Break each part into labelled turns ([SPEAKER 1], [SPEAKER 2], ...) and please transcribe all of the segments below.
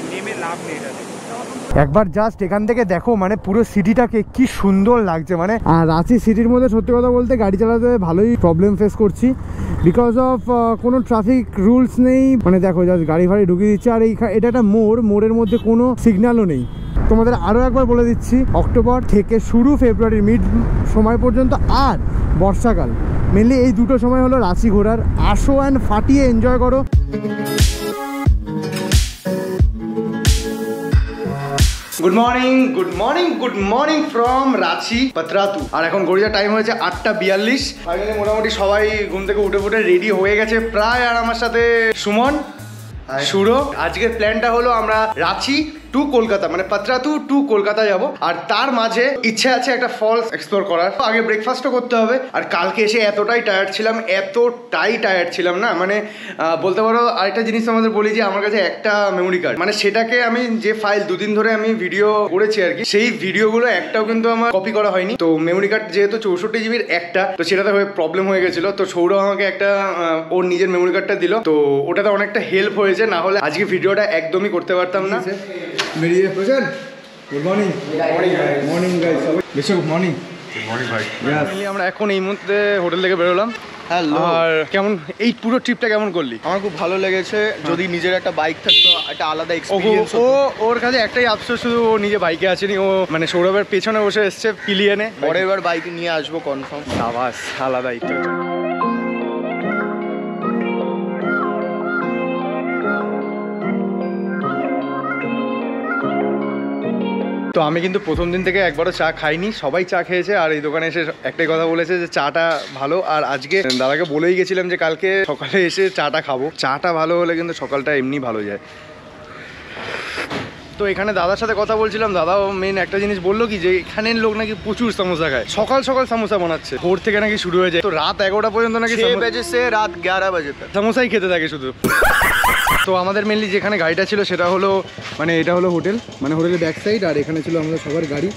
[SPEAKER 1] নেমে লাভ নেই এটাতে।
[SPEAKER 2] একবার জাস্ট এখান থেকে দেখো, মানে পুরো সিটিটাকে কি সুন্দর লাগছে। মানে আর রাঁচি সিটির মধ্যে সত্যি কথা বলতে গাড়ি চালাতে ভালোই প্রবলেম ফেস করছি, বিকজ অফ কোনো ট্রাফিক রুলস নেই। মানে দেখো জাস্ট গাড়ি ফাড়ি ঢুকিয়ে দিচ্ছে, আর এটা একটা মোড়ের মধ্যে কোনো সিগন্যালও নেই। তোমাদের আরও একবার বলে দিচ্ছি, অক্টোবর থেকে শুরু ফেব্রুয়ারির মিড সময় পর্যন্ত আর বর্ষাকাল, মেনলি এই দুটো সময় হলো রাঁচি ঘোরার। আসো অ্যান্ড ফাটিয়ে এনজয় করো। Good morning from Ranchi Patratu. আর এখন গড়িয়া টাইম হয়েছে 8:42। ফাইনালি মোটামুটি সবাই ঘুম থেকে উঠে রেডি হয়ে গেছে প্রায়। আর আমার সাথে সুমন, সুরো। আজকের প্ল্যানটা হলো আমরা রাঁচি টু কলকাতা, মানে পাত্রাতু টু কলকাতা যাব। আর তার মাঝে ইচ্ছে আছে একটা ফলস এক্সপ্লোর করার। আগে ব্রেকফাস্টও করতে হবে। আর কালকে এসে এতটাই টায়ার্ড ছিলাম না, মানে বলতে পারো। আরেকটা জিনিস আমাদের বলি যে আমার কাছে একটা মেমোরি কার্ড, মানে সেটাকে আমি যে ফাইল দুদিন ধরে আমি ভিডিও করেছি আর কি, সেই ভিডিওগুলো একটাও কিন্তু আমার কপি করা হয়নি। তো মেমোরি কার্ড যেহেতু 64 জিবির একটা, তো সেটাতে প্রবলেম হয়ে গেছিল। তো সৌরভ আমাকে একটা ওর নিজের মেমোরি কার্ডটা দিল, তো ওটাতে অনেকটা হেল্প হয়েছে। না হলে আজকে ভিডিওটা একদমই করতে পারতাম না। বেরিয়ে পড়েছেন। গুড মর্নিং গাইস, বেশি গুড মর্নিং ভাই। আমরা এখন এই মুহূর্তে হোটেল থেকে বেরোলাম। আর কেমন এই পুরো ট্রিপটা কেমন করলি?
[SPEAKER 3] আমার খুব ভালো লেগেছে। যদি নিজের একটা বাইক থাকতো একটা আলাদা এক্সপেরিয়েন্স হতো।
[SPEAKER 2] ওর কাছে একটাই আফসোস, শুধু ও নিজে বাইকে আসেনি। ও মানে সৌরভের পেছনে বসে এসছে পিলিয়নে।
[SPEAKER 3] পরের বার বাইক নিয়ে আসবো কনফার্ম।
[SPEAKER 2] সাবাস, আলাদা একটা। তো আমি কিন্তু প্রথম দিন থেকে একবারও চা খাইনি, সবাই চা খেয়েছে। আর এই দোকানে এসে একটাই কথা বলেছে যে চাটা ভালো। আর আজকে দাদাকে বলেই গেছিলাম যে কালকে সকালে এসে চাটা খাবো। চাটা ভালো হলে কিন্তু সকালটা এমনি ভালো যায়। তো এখানে দাদার সাথে কথা বলছিলাম, দাদাও মেন একটা জিনিস বললো কি, যে এখানের লোক নাকি প্রচুর সমোসা খায়। সকাল সমোসা বানাচ্ছে, ভোর থেকে নাকি শুরু হয়ে যায়। তো রাত 11টা পর্যন্ত নাকি
[SPEAKER 3] 6 বাজে সে রাত 11 বাজে
[SPEAKER 2] সমোসাই খেতে থাকে শুধু। তো আমাদের মেনলি যেখানে গাড়িটা ছিল সেটা হলো, মানে এটা হলো হোটেল, মানে হোটেলের ব্যাক সাইড। আর এখানে ছিল আমাদের সবার গাড়ি,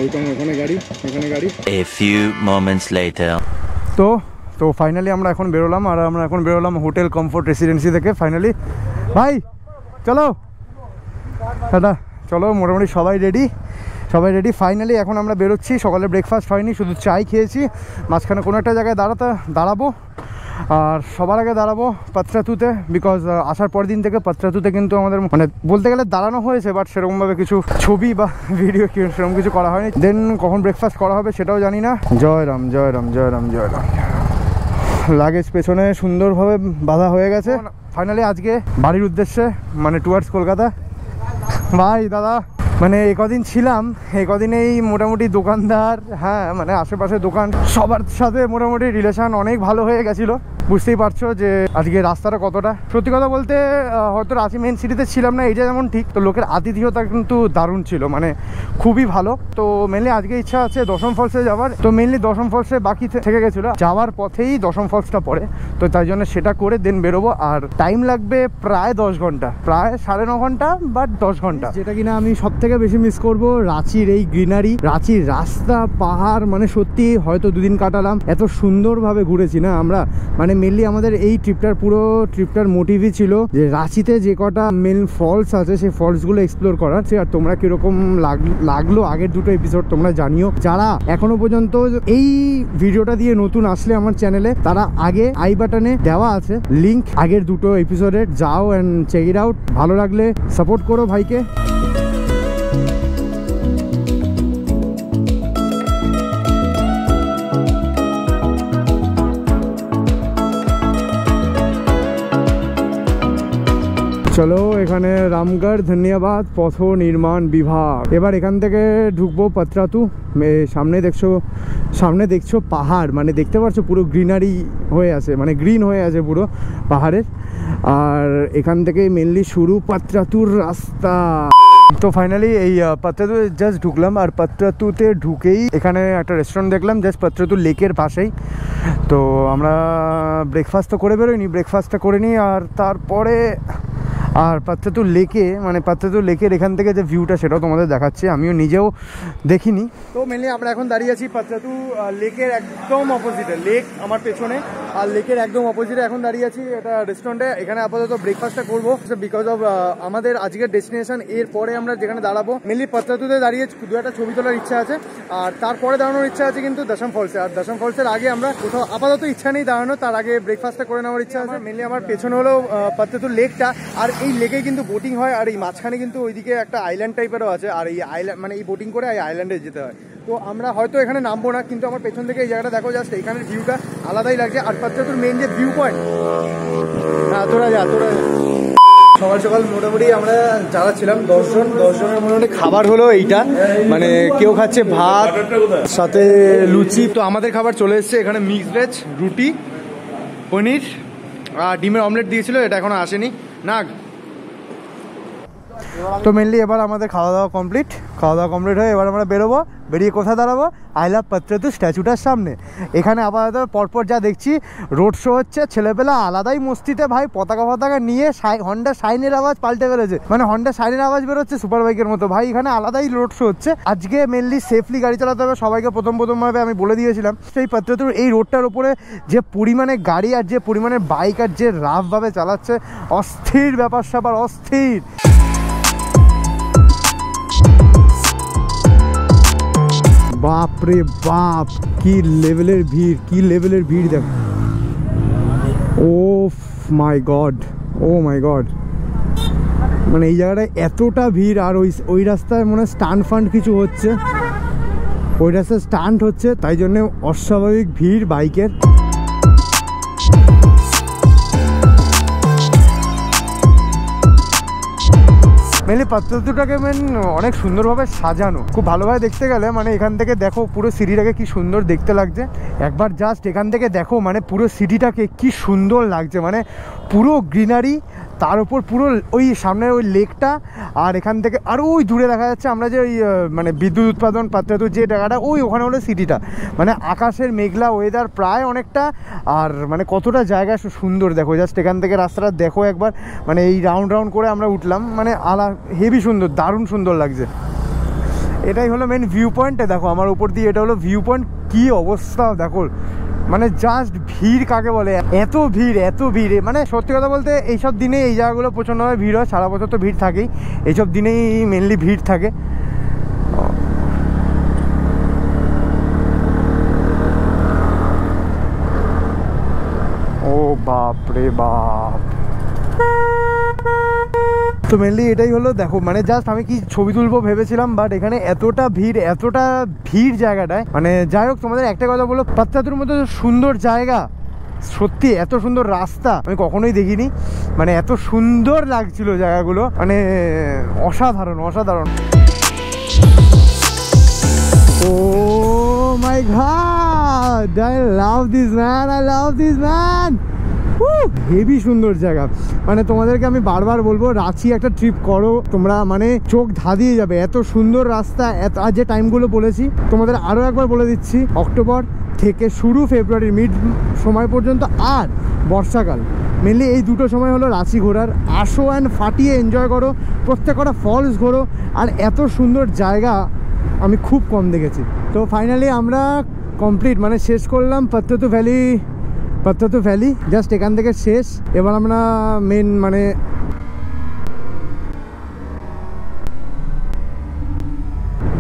[SPEAKER 2] ওইখানে ওখানে গাড়ি, এখানে গাড়ি। A few moments later. তো ফাইনালি আমরা এখন বেরোলাম। আর আমরা এখন বেরোলাম হোটেল কমফোর্ট রেসিডেন্সি থেকে। ফাইনালি ভাই চলো দাদা, চলো। মোটামুটি সবাই রেডি। ফাইনালি এখন আমরা বেরোচ্ছি। সকালে ব্রেকফাস্ট হয়নি, শুধু চাই খেয়েছি। মাঝখানে কোনো একটা জায়গায় দাঁড়াবো। আর সবার আগে দাঁড়াবো পাত্রাতুতে, বিকজ আসার পর দিন থেকে পাত্রাতুতে কিন্তু আমাদের মানে বলতে গেলে দাঁড়ানো হয়েছে, বাট সেরকমভাবে কিছু ছবি বা ভিডিও সেরকম কিছু করা হয়নি। দেন কখন ব্রেকফাস্ট করা হবে সেটাও জানি না। জয় রাম। লাগেজ পেছনে সুন্দরভাবে বাঁধা হয়ে গেছে। ফাইনালি আজকে বাড়ির উদ্দেশ্যে, মানে টুয়ার্ডস কলকাতা। ভাই দাদা, মানে এই কদিন ছিলাম, এই কদিনেই মোটামুটি দোকানদার, হ্যাঁ মানে আশেপাশে দোকান সবার সাথে মোটামুটি রিলেশন অনেক ভালো হয়ে গেছিলো। বুঝতেই পারছো যে আজকে রাস্তাটা কতটা। সত্যি কথা বলতে হয়তো রাঁচি মেন সিটিতে ছিলাম না, এটা যেমন ঠিক, তো লোকের আতিথেয়তা কিন্তু দারুণ ছিল, মানে খুবই ভালো। তো মেনলি আজকে ইচ্ছা আছে দশম ফলসে যাওয়ার। তো মেনলি দশম ফলসে বাকি থেকে গেছিলো, যাওয়ার পথেই দশম ফলসটা পড়ে, তো তাই জন্য সেটা করে দেন বেরোবো। আর টাইম লাগবে প্রায় 10 ঘন্টা, প্রায় 9.5 ঘন্টা, বাট 10 ঘন্টা। যেটা কিনা আমি সব থেকে বেশি মিস করবো, রাঁচির এই গ্রিনারি, রাঁচির রাস্তা, পাহাড়। মানে সত্যি হয়তো দুদিন কাটালাম, এত সুন্দরভাবে ঘুরেছি না আমরা। মানে মেনলি আমাদের এই পুরো ট্রিপটার মোটিভই ছিল যে রাঁচিতে যে কটা মেন ফলস আছে সেই ফলসগুলো এক্সপ্লোর করার। আর তোমরা কিরকম লাগলো আগের দুটো এপিসোড তোমরা জানিও। যারা এখনো পর্যন্ত এই ভিডিওটা দিয়ে নতুন আসলে আমার চ্যানেলে, তারা আগে আই বাটনে দেওয়া আছে লিঙ্ক আগের দুটো এপিসোডের, যাও অ্যান্ড চেক ইট আউট। ভালো লাগলে সাপোর্ট করো ভাইকে। চলো, এখানে রামগড় ধন্যবাদ পথ নির্মাণ বিভাগ। এবার এখান থেকে ঢুকবো পাত্রাতু। সামনে দেখছো পাহাড়, মানে দেখতে পাচ্ছ পুরো গ্রিনারি হয়ে আছে, মানে গ্রিন হয়ে আছে পুরো পাহাড়ের। আর এখান থেকে মেনলি শুরু পাত্রাতুর রাস্তা। তো ফাইনালি এই পাত্রাতু জাস্ট ঢুকলাম। আর পাত্রাতুতে ঢুকেই এখানে একটা রেস্টুরেন্ট দেখলাম জাস্ট পাত্রাতু লেকের পাশেই। তো আমরা ব্রেকফাস্ট তো করে বেরোইনি, ব্রেকফাস্টটা করে নিই। আর তারপরে আর পাত্রাতুর লেকে মানে পাত্রাতুর লেকের এখান থেকে যে ভিউটা সেটাও তোমাদের দেখাচ্ছি, আমিও নিজেও দেখিনি। তো মেনলি আমরা এখন দাঁড়িয়ে আছি পাত্রাতু লেকের একদম অপোজিটে, লেক আমার পেছনে আর লেকের একদম অপোজিটে এখন দাঁড়িয়ে আছি এটা রেস্টুরেন্টে। এখানে আপাতত ব্রেকফাস্টটা করবো বিকজ অফ আমাদের আজকের ডেস্টিনেশন। এর পরে আমরা যেখানে দাঁড়াবো মেনলি পাত্রাতুতে দাঁড়িয়ে দু একটা ছবি তোলার ইচ্ছা আছে, আর তারপরে দাঁড়ানোর ইচ্ছা আছে কিন্তু দশম ফলসে। আর দশম ফলসের আগে আমরা কোথাও আপাতত ইচ্ছা নেই দাঁড়ানো, তার আগে ব্রেকফাস্টটা করে নেওয়ার ইচ্ছা আছে। মেনলি আমার পেছনে হলো পাত্রাতুর লেকটা, আর এই লেকে কিন্তু বোটিং হয়, আর এই মাঝখানে কিন্তু ওইদিকে একটা আইল্যান্ড টাইপেরও আছে, আর এই আইল্যান্ড মানে এই বোটিং করে এই আইল্যান্ডে যেতে হয়। তো আমরা হয়তো এখানে নামবো না, কিন্তু আমার পেছন থেকে এই জায়গাটা দেখো, জাস্ট এখানের ভিউটা আলাদাই লাগছে। আর পাত্রাতুর মেন যে ভিউ পয়েন্ট, হ্যাঁ তোরা যা। সকাল সকাল মোটামুটি আমরা যারা ছিলাম 10 জনের মোটামুটি খাবার হলো এইটা, মানে কেউ খাচ্ছে ভাত সাথে লুচি। তো আমাদের খাবার চলে এসছে এখানে, মিক্স ভেজ, রুটি, পনির আর ডিমের অমলেট দিয়েছিল, এটা এখনো আসেনি না। তো মেনলি এবার আমাদের খাওয়া দাওয়া কমপ্লিট হয়ে এবার আমরা বেরোবো। বেরিয়ে কোথায় দাঁড়াবো? আই লাভ পাত্রাতু স্ট্যাচুটার সামনে। এখানে আপাতত পরপর যা দেখছি রোড শো হচ্ছে, ছেলেপেলা আলাদাই মস্তিতে ভাই, পতাকা নিয়ে হন্ডা শাইনের আওয়াজ পাল্টে ফেলেছে, মানে হন্ডা শাইনের আওয়াজ বেরোচ্ছে সুপার বাইকের মতো ভাই। এখানে আলাদাই রোড শো হচ্ছে আজকে। মেনলি সেফলি গাড়ি চালাতে হবে সবাইকে, প্রথমভাবে আমি বলে দিয়েছিলাম। সেই পাত্রাতুর এই রোডটার উপরে যে পরিমাণে গাড়ি আর যে পরিমাণে বাইক আর যে রাফভাবে চালাচ্ছে, অস্থির ব্যাপার স্যাপার, অস্থির। বাপরে বাপ, কি লেভেলের ভিড় দেখো। ও মাই গড মানে এই জায়গাটায় এতটা ভিড়। আর ওই রাস্তায় মনে হয় স্টান্ট কিছু হচ্ছে, ওই রাস্তায় স্টান্ট হচ্ছে, তাই জন্য অস্বাভাবিক ভিড় বাইকের। মেনলি পাত্রাতুটাকে অনেক সুন্দরভাবে সাজানো, খুব ভালোভাবে দেখতে গেলে মানে এখান থেকে দেখো পুরো সিটিটাকে কি সুন্দর দেখতে লাগছে। একবার জাস্ট এখান থেকে দেখো, মানে পুরো সিটিটাকে কি সুন্দর লাগছে, মানে পুরো গ্রিনারি, তার উপর পুরো ওই সামনের ওই লেকটা, আর এখান থেকে আরও ওই দূরে দেখা যাচ্ছে আমরা যে ওই মানে বিদ্যুৎ উৎপাদন পাত্রাতুর যে জায়গাটা, ওখানে হলো সিটিটা। মানে আকাশের মেঘলা ওয়েদার প্রায় অনেকটা, আর মানে কতটা জায়গা সুন্দর দেখো। জাস্ট এখান থেকে রাস্তাটা দেখো একবার, মানে এই রাউন্ড করে আমরা উঠলাম, মানে হেভি সুন্দর, দারুণ সুন্দর লাগছে। এটাই হলো মেন ভিউ পয়েন্টে দেখো আমার উপর দিয়ে, এটা হলো ভিউ পয়েন্ট। কি অবস্থা দেখো, মানে জাস্ট ভিড় কাকে বলে, এত ভিড় মানে সত্যি কথা বলতে এইসব দিনে এই জায়গাগুলো প্রচণ্ডভাবে ভিড় হয়। সারা বছর তো ভিড় থাকেই, এইসব দিনেই মেনলি ভিড় থাকে। ও বাপরে বাপ। তো মেনলি এটাই হলো দেখো, মানে জাস্ট আমি কি ছবি তুলবো ভেবেছিলাম, বাট এখানে এতটা ভিড় জায়গাটায়। মানে যাই হোক, তোমাদের একটা কথা বলো, পাত্রাতুর মতো সুন্দর জায়গা, সত্যি এত সুন্দর রাস্তা আমি কখনোই দেখিনি। মানে এত সুন্দর লাগছিল জায়গাগুলো, মানে অসাধারণ। Oh my god, I love this man. Heavy সুন্দর জায়গা, মানে তোমাদেরকে আমি বারবার বলবো রাঁচি একটা ট্রিপ করো তোমরা, মানে চোখ ধাঁধিয়ে যাবে, এত সুন্দর রাস্তা। আর যে টাইমগুলো বলেছি তোমাদের আরও একবার বলে দিচ্ছি, অক্টোবর থেকে শুরু ফেব্রুয়ারির মিড সময় পর্যন্ত, আর বর্ষাকাল। মেনলি এই দুটো সময় হলো রাঁচি ঘোরার। আসো অ্যান্ড ফাটিয়ে এনজয় করো, প্রত্যেকটা ফলস ঘোরো, আর এত সুন্দর জায়গা আমি খুব কম দেখেছি। তো ফাইনালি আমরা কমপ্লিট, মানে শেষ করলাম পাত্রাতু ভ্যালি, জাস্ট এখান থেকে শেষ। এবার আমরা মেন মানে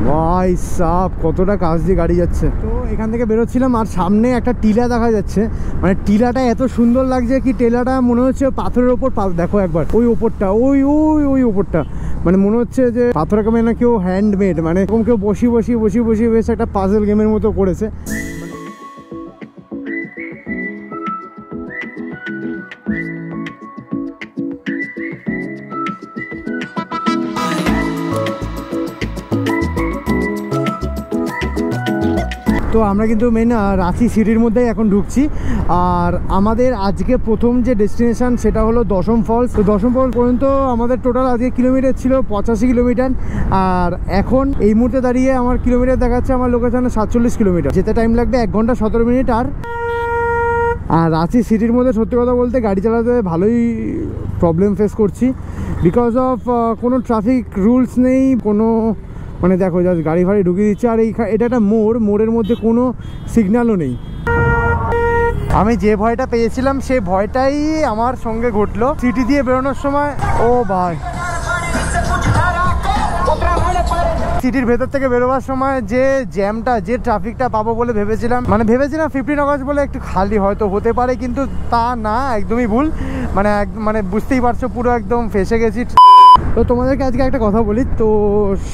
[SPEAKER 2] ভাই সাহ কতটা কাজ দিয়ে গাড়ি যাচ্ছে। তো এখান থেকে বেরোচ্ছিলাম, আর সামনে একটা টিলা দেখা যাচ্ছে, মানে টিলাটা এত সুন্দর লাগছে কি, টিলাটা মনে হচ্ছে পাথরের ওপর, দেখো একবার ওই ওপরটা, ওই ওপরটা, মানে মনে হচ্ছে যে পাথরকে মানে কেউ হ্যান্ডমেড, মানে এরকম কেউ বসিয়ে বেশ একটা পাজল গেমের মতো করেছে। তো আমরা কিন্তু মেন রাঁচি সিটির মধ্যেই এখন ঢুকছি, আর আমাদের আজকে প্রথম যে ডেস্টিনেশন সেটা হলো দশম ফলস। তো দশম ফলস পর্যন্ত আমাদের টোটাল আজকে কিলোমিটার ছিল 85 কিলোমিটার, আর এখন এই মুহূর্তে দাঁড়িয়ে আমার কিলোমিটার দেখাচ্ছে আমার লোকেশনে 47 কিলোমিটার। যেতে টাইম লাগবে 1 ঘন্টা 17 মিনিট আর রাঁচি সিটির মধ্যে সত্যি কথা বলতে গাড়ি চালাতে ভালোই প্রবলেম ফেস করছি, বিকজ অফ কোনো ট্রাফিক রুলস নেই, কোনো মানে দেখো জাস্ট গাড়ি ফাড়ি ঢুকিয়ে দিচ্ছে। আর এটা একটা মোড়ের মধ্যে কোনো সিগন্যালও নেই। আমি যে ভয়টা পেয়েছিলাম সেই ভয়টাই আমার সঙ্গে ঘটলো সিটি দিয়ে বেরোনোর সময়। ও ভাই, সিটির ভেতর থেকে বেরোবার সময় যে জ্যামটা, যে ট্রাফিকটা পাবো বলে ভেবেছিলাম, মানে ভেবেছিলাম 15 আগস্ট বলে একটু খালি হয়তো হতে পারে, কিন্তু তা না, একদমই ভুল। মানে বুঝতেই পারছো পুরো একদম ফেসে গেছি। তো তোমাদেরকে আজকে একটা কথা বলি। তো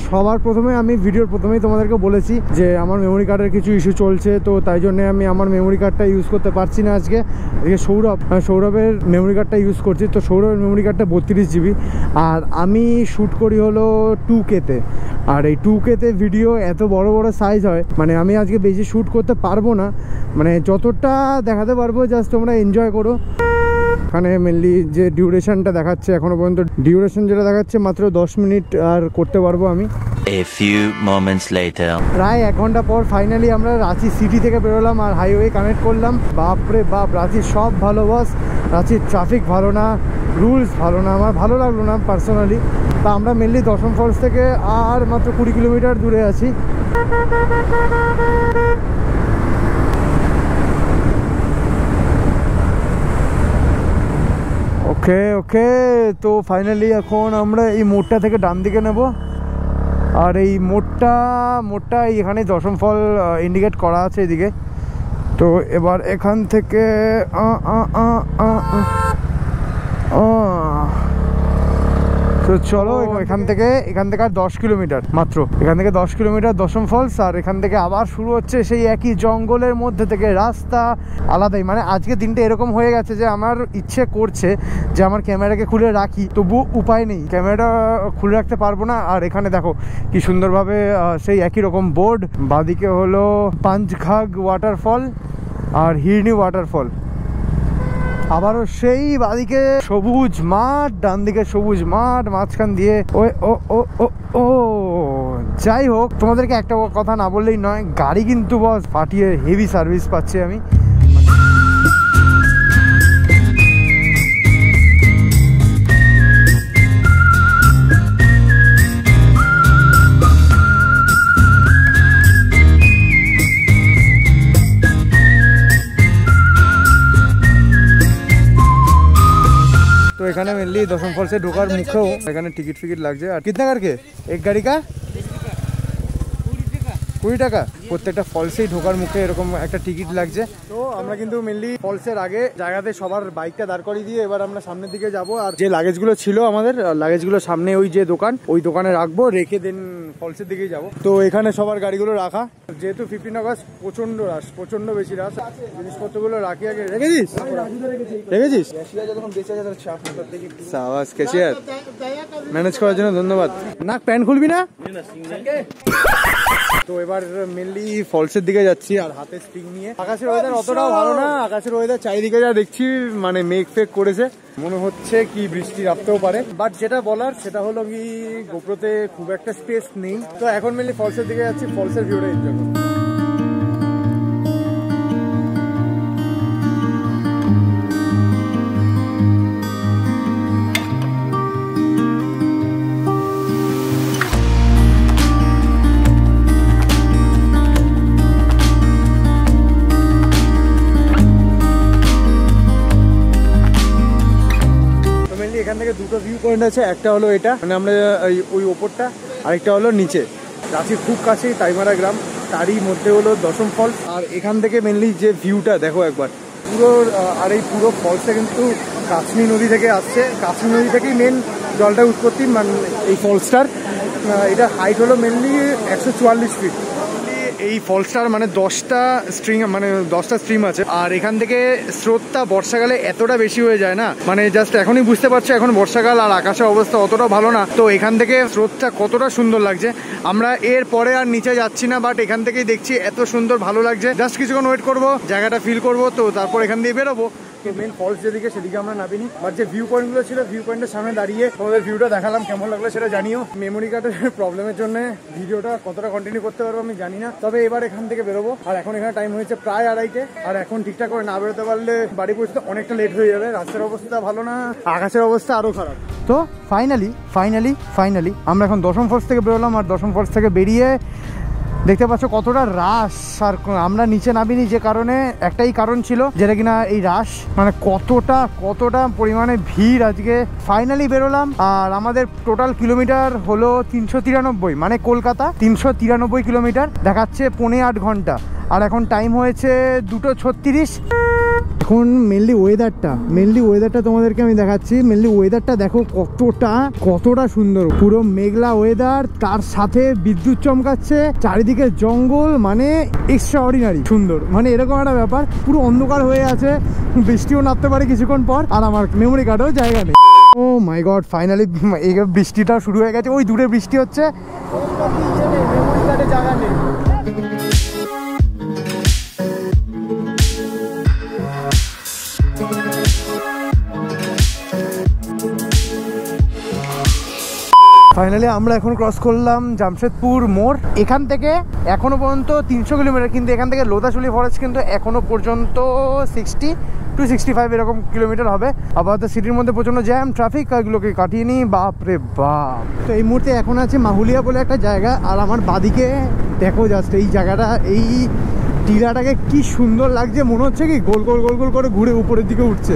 [SPEAKER 2] সবার প্রথমে আমি ভিডিওর প্রথমেই তোমাদেরকে বলেছি যে আমার মেমোরি কার্ডের কিছু ইস্যু চলছে, তো তাই জন্য আমি আমার মেমোরি কার্ডটা ইউজ করতে পারছি না আজকে। সৌরভের মেমোরি কার্ডটা ইউজ করছি। তো সৌরভের মেমোরি কার্ডটা 32 GB, আর আমি শ্যুট করি হলো 2K-তে। আর এই 2K-তে ভিডিও এত বড় বড় সাইজ হয়, মানে আমি আজকে বেশি শ্যুট করতে পারবো না, মানে যতটা দেখাতে পারবো জাস্ট তোমরা এনজয় করো। এখানে মেনলি যে ডিউরেশনটা দেখাচ্ছে, এখনো পর্যন্ত ডিউরেশন যেটা দেখাচ্ছে মাত্র 10 মিনিট আর করতে পারবো আমি।
[SPEAKER 1] A few moments later.
[SPEAKER 2] প্রায় 1 ঘন্টা পর ফাইনালি আমরা রাঁচি সিটি থেকে বেরোলাম আর হাইওয়ে কানেক্ট করলাম। বাপরে বাপ, রাঁচির সব ভালো বস, রাঁচির ট্রাফিক ভালো না, রুলস ভালো না, আমার ভালো লাগলো না পার্সোনালি। তা আমরা মেনলি দশম ফলস থেকে আর মাত্র 20 কিলোমিটার দূরে আছি। ওকে ওকে, তো ফাইনালি এখন আমরা এই মোড়টা থেকে ডান দিকে নেব। আর এই মোড়টা এখানে দশম ফল ইন্ডিকেট করা আছে এদিকে। তো এবার এখান থেকে তো চলো এখান থেকে আর 10 কিলোমিটার মাত্র, এখান থেকে 10 কিলোমিটার দশম ফলস। আর এখান থেকে আবার শুরু হচ্ছে সেই একই জঙ্গলের মধ্যে থেকে রাস্তা আলাদাই। মানে আজকে দিনটা এরকম হয়ে গেছে যে আমার ইচ্ছে করছে যে আমার ক্যামেরাকে খুলে রাখি, তবু উপায় নেই, ক্যামেরাটা খুলে রাখতে পারবো না। আর এখানে দেখো কি সুন্দরভাবে সেই একই রকম বোর্ড, বাদিকে হলো পাঞ্চঘাগ ওয়াটারফল আর হিরনি ওয়াটারফল, আবারও সেই বাদিকে সবুজ মাঠ, ডান দিকে সবুজ মাঠ, মাঝখান দিয়ে ও যাই হোক, তোমাদেরকে একটা কথা না বললেই নয়, গাড়ি কিন্তু বস ফাটিয়ে হেভি সার্ভিস পাচ্ছি আমি। तो এখানে মেনলি দশম ফলসে ঢোকার মুখেও এখানে টিকিট ফিকিট লাগছে। আর কিতনা করকে এক গাড়ি কা 20 টাকা প্রত্যেকটা ফলসেই ঢোকার মুখে এরকম একটা টিকিট লাগছে। তো আমরা কিন্তু মেনলি ফলসের আগে জায়গাতে সবার বাইকটা দাঁড় করিয়ে দিয়ে এবার আমরা সামনের দিকে যাব। আর যে লাগেজগুলো ছিল আমাদের লাগেজগুলো সামনে ওই যে দোকান, ওই দোকানে রাখবো, রেখে দেন ফলসের দিকেই যাব। তো এখানে সবার গাড়িগুলো রাখা, যেহেতু 15 আগস্ট প্রচন্ড রাশ, প্রচন্ড বেশি রাশ, জিনিসপত্রগুলো রাখি আগে। রেখেছিস সাবাস ক্যাশিয়ার, ম্যানেজ করার জন্য ধন্যবাদ। না প্যান্ট খুলবি না? তো এবার মেনলি ফলসের দিকে যাচ্ছি আর হাতে স্টিং নিয়ে। আকাশের ওয়েদার অতটাও ভালো না, আকাশের ওয়েদার চারিদিকে যা দেখছি মানে মেঘ ফেক করেছে, মনে হচ্ছে কি বৃষ্টি নামতেও পারে। বাট যেটা বলার সেটা হলো কি গোপ্রোতে খুব একটা স্পেস নেই। তো এখন মেনলি ফলসের দিকে যাচ্ছি, ফলসের ভিউটা এনজয় করবো। এখান থেকে দুটো ভিউ পয়েন্ট আছে, একটা হলো এটা মানে আমরা ওই ওপরটা, আরেকটা হলো নিচে। রাঁচির খুব কাছেই তাইমারা গ্রাম, তারই মধ্যে হলো দশম ফলস। আর এখান থেকে মেনলি যে ভিউটা দেখো একবার পুরো, আর এই পুরো ফলসটা কিন্তু কাশ্মী নদী থেকে আসছে, কাশ্মী নদী থেকেই মেন জলটা উৎপত্তি মানে এই ফলসটার। এটা হাইট হলো মেনলি 144 ফিট। এই ফলসটার মানে 10টা স্ট্রিম আছে। আর এখান থেকে স্রোতটা বর্ষাকালে এতটা বেশি হয়ে যায় না, মানে জাস্ট এখনই বুঝতে পারছো এখন বর্ষাকাল আর আকাশের অবস্থা অতটা ভালো না। তো এখান থেকে স্রোতটা কতটা সুন্দর লাগছে। আমরা এর পরে আর নিচে যাচ্ছি না, বাট এখান থেকেই দেখছি এত সুন্দর ভালো লাগছে। জাস্ট কিছুক্ষণ ওয়েট করবো, জায়গাটা ফিল করবো, তো তারপর এখান দিয়ে বেরোবো। তো মেন ফলস যেদিকে সেদিকে আমরা নামিনি, বাট যে ভিউ পয়েন্টগুলো ছিল ভিউ পয়েন্টের সামনে দাঁড়িয়ে তোমাদের ভিউটা দেখালাম, কেমন লাগলো সেটা জানিও। মেমোরি কার্ডের প্রবলেমের জন্য ভিডিওটা কতটা কন্টিনিউ করতে পারবো আমি জানি না, তবে এবার এখান থেকে বেরোবো। আর এখন এখানে টাইম হয়েছে প্রায় 2:30, আর এখন ঠিকঠাক করে না বেরোতে পারলে বাড়ি পৌঁছতে অনেকটা লেট হয়ে যাবে। রাস্তার অবস্থা ভালো না, আকাশের অবস্থা আরো খারাপ। তো ফাইনালি আমরা এখন দশম ফলস থেকে বেরোলাম, আর দশম ফলস থেকে বেরিয়ে দেখতে পাচ্ছ কতটা রাশ। আর আমরা নিচে নামিনি যে কারণে, একটাই কারণ ছিল যেটা কিনা এই রাশ, মানে কতটা পরিমাণে ভিড় আজকে। ফাইনালি বেরোলাম, আর আমাদের টোটাল কিলোমিটার হলো 393, মানে কলকাতা 393 কিলোমিটার, দেখাচ্ছে 8.25 ঘন্টা। আর এখন টাইম হয়েছে 2:36। এখন মেনলি ওয়েদারটা তোমাদেরকে আমি দেখাচ্ছি। মেনলি ওয়েদারটা দেখো কতটা সুন্দর, পুরো মেঘলা ওয়েদার, তার সাথে বিদ্যুৎ চমকাচ্ছে, চারিদিকে জঙ্গল, মানে এক্সট্রাঅর্ডিনারি সুন্দর। মানে এরকম একটা ব্যাপার, পুরো অন্ধকার হয়ে আছে, বৃষ্টিও নামতে পারে কিছুক্ষণ পর, আর আমার মেমোরি কার্ডেও জায়গা নেই। ও মাই গড, ফাইনালি এই বৃষ্টিটা শুরু হয়ে গেছে, ওই দূরে বৃষ্টি হচ্ছে। মেমোরি কার্ডে জায়গা নেই। ফাইনালি আমরা এখন ক্রস করলাম জামশেদপুর মোড়। এখান থেকে এখনো পর্যন্ত 300 কিলোমিটার, কিন্তু এখান থেকে লোধাশুলি ফরেস্ট কিন্তু এখনো পর্যন্ত 60 to 65 এরকম কিলোমিটার হবে। আপাতত সিটির মধ্যে প্রচন্ড জ্যাম, ট্রাফিক, এগুলোকে কাটিয়ে নিই। বাপরে বাপ। তো এই মুহূর্তে এখন আছে মাহুলিয়া বলে একটা জায়গা, আর আমার বাদিকে দেখো জাস্ট এই জায়গাটা, এই টিলাটাকে কি সুন্দর লাগছে, মনে হচ্ছে কি গোল গোল করে ঘুরে উপরের দিকে উঠছে,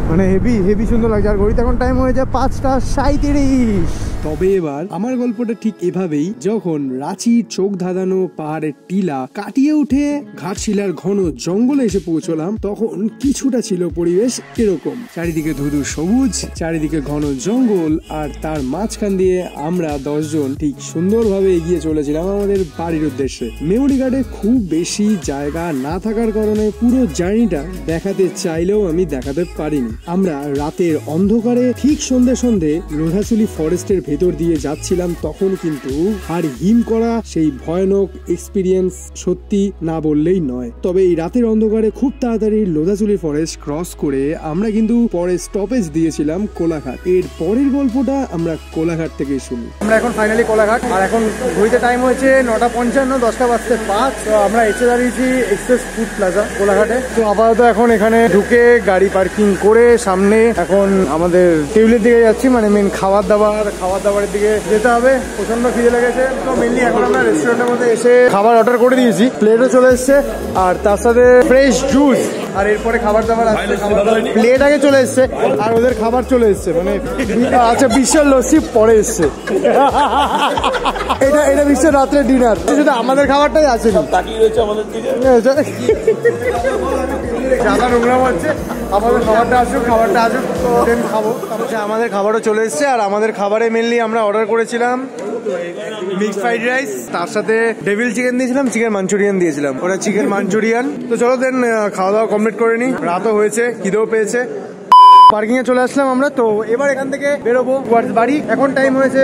[SPEAKER 2] মানে হেভি সুন্দর লাগছে। আর ঘড়িতে এখন টাইম হয়ে যায় 5:37।
[SPEAKER 4] তবে এবার আমার গল্পটা ঠিক এভাবেই, যখন রাঁচির চোখ ধাঁধানো পাহাড়ের টিলা কাটিয়ে উঠে ঘাটশিলার ঘন জঙ্গলে এসে পৌঁছলাম, তখন কিছুটা ছিল পরিবেশ এরকম। চারিদিকে ধুধু সবুজ, চারিদিকে ঘন জঙ্গল, আর তার মাঝখান দিয়ে আমরা 10 জন ঠিক সুন্দরভাবে এগিয়ে চলেছিলাম আমাদের বাড়ির উদ্দেশ্যে। মেমোরি কার্ডে খুব বেশি জায়গা না থাকার কারণে পুরো জার্নিটা দেখাতে চাইলেও আমি দেখাতে পারিনি। আমরা রাতের অন্ধকারে ঠিক সন্ধে লোধাশুলি ফরেস্টের ভেতর দিয়ে যাচ্ছিলাম, তখন কিন্তু আর হিম করা সেই ভয়ানক এক্সপিরিয়েন্স সত্যি না বললেই নয়। তবে এই রাতের অন্ধকারে খুব তাড়াতাড়ি লোধাশুলি ফরেস্ট ক্রস করে আমরা কিন্তু পরে স্টপেজ দিয়েছিলাম কোলাঘাট। এর পরের গল্পটা আমরা কোলাঘাট থেকে শুনি।
[SPEAKER 2] আমরা এখন ফাইনালি কোলাঘাট, আর এখন ঘড়িতে টাইম হয়েছে 9:55, 10:05। তো আমরা এসে দাঁড়িয়েছি এক্সপ্রেস ফুড প্লাজা কোলাঘাটে। তো আপাতত এখন এখানে ঢুকে গাড়ি পার্কিং করে সামনে এখন আমাদের টেবিলের দিকে যাচ্ছি, মানে মেন খাবার দাবারের দিকে যেতে হবে। প্রচন্ড খিদে লেগেছে, তো মেনলি এখন আমরা রেস্টুরেন্টের মধ্যে এসে খাবার অর্ডার করে দিয়েছি, প্লেটও চলে এসছে, আর তার সাথে ফ্রেশ জুস। আর এরপরে খাবার দাবার আসছে, প্লেট আগে চলে এসছে আর ওদের খাবার চলে এসছে, মানে আচ্ছা বিশ্বের লস্যি পরে এসছে। এটা বিশ্বের রাত্রে ডিনার, শুধু আমাদের খাবারটাই আছে, নোংরা হচ্ছে। আমাদের খাবারটা আসুক তো দেন খাবো। আমাদের খাবারও চলে এসছে, আর আমাদের খাবারে মেনলি আমরা অর্ডার করেছিলাম মিক্স ফ্রাইড রাইস, তার সাথে ডেভিল চিকেন দিয়েছিলাম, চিকেন মাঞ্চুরিয়ান দিয়েছিলাম, ওটা চিকেন মাঞ্চুরিয়ান। তো চলো দেন খাওয়া দাওয়া কমপ্লিট করে নিই, রাতও হয়েছে, খিদেও পেয়েছে। পার্কিং এ চলে আসলাম আমরা, তো এবার এখান থেকে বেরোবো বাড়ি। এখন টাইম হয়েছে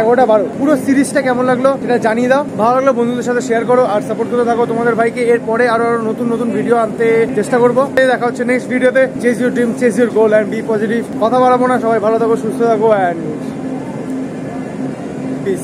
[SPEAKER 2] 11:12। পুরো সিরিজটা কেমন লাগলো সেটা জানিয়ে দাও, ভালো লাগলো বন্ধুদের সাথে শেয়ার করো, আর সাপোর্ট করতে থাকো তোমাদের ভাইকে। এরপরে আরো নতুন ভিডিও আনতে চেষ্টা করবো। দেখা হচ্ছে নেক্সট ভিডিওতে। Chase your dream, chase your goal, and be positive. কথা বাড়াবো না, সবাই ভালো থাকো, সুস্থ থাকো, অ্যান্ড পিস।